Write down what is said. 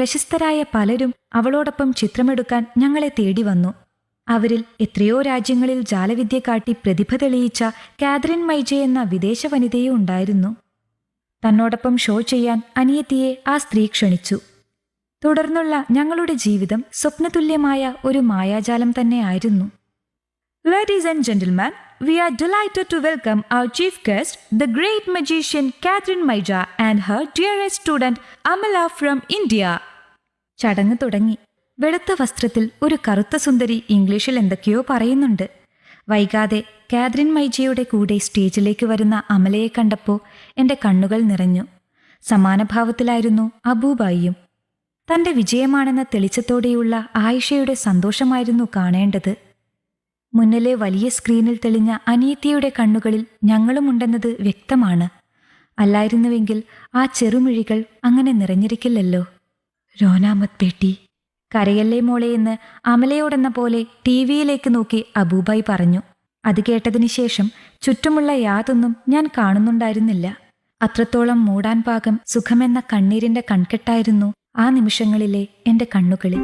പ്രശസ്തരായ പലരും അവളോടൊപ്പം ചിത്രമെടുക്കാൻ ഞങ്ങളെ തേടി വന്നു. അവരിൽ എത്രയോ രാജ്യങ്ങളിൽ ജാലവിദ്യ കാട്ടി പ്രതിഭ തെളിയിച്ച കാതറിൻ മൈജെ എന്ന വിദേശ വനിതയും ഉണ്ടായിരുന്നു. തന്നോടൊപ്പം ഷോ ചെയ്യാൻ അനിയത്തിയെ ആ സ്ത്രീ ക്ഷണിച്ചു. തുടർന്നുള്ള ഞങ്ങളുടെ ജീവിതം സ്വപ്നതുല്യമായ ഒരു മായാജാലം തന്നെയായിരുന്നു. Ladies and gentlemen, we are delighted to welcome our chief guest, the great magician Catherine Maija and her dearest student Amala from India. ചടങ്ങ് തുടങ്ങി. വെളുത്ത വസ്ത്രത്തിൽ ഒരു കറുത്ത സുന്ദരി ഇംഗ്ലീഷിൽ എന്തൊക്കെയോ പറയുന്നുണ്ട്. വൈകാതെ കാതറിൻ മൈജയുടെ കൂടെ സ്റ്റേജിലേക്ക് വരുന്ന അമലയെ കണ്ടപ്പോൾ എൻ്റെ കണ്ണുകൾ നിറഞ്ഞു. സമാനഭാവത്തിലായിരുന്നു അബൂബായിയും. തൻ്റെ വിജയമാണെന്ന തെളിച്ചത്തോടെയുള്ള ആയിഷയുടെ സന്തോഷമായിരുന്നു കാണേണ്ടത്. മുന്നിലെ വലിയ സ്ക്രീനിൽ തെളിഞ്ഞ അനിയത്തിയുടെ കണ്ണുകളിൽ ഞങ്ങളുമുണ്ടെന്നത് വ്യക്തമാണ്. അല്ലായിരുന്നുവെങ്കിൽ ആ ചെറുമിഴികൾ അങ്ങനെ നിറഞ്ഞിരിക്കില്ലല്ലോ. രോനാമത് പേട്ടി, കരയല്ലേ മോളെയെന്ന് അമലയോടെന്ന പോലെ ടിവിയിലേക്ക് നോക്കി അബൂബായി പറഞ്ഞു. അത് കേട്ടതിന് ശേഷം ചുറ്റുമുള്ള യാതൊന്നും ഞാൻ കാണുന്നുണ്ടായിരുന്നില്ല. അത്രത്തോളം മൂടാൻ പാകം സുഖമെന്ന കണ്ണീരിന്റെ കൺകെട്ടായിരുന്നു ആ നിമിഷങ്ങളിലെ എൻ്റെ കണ്ണുകളിൽ.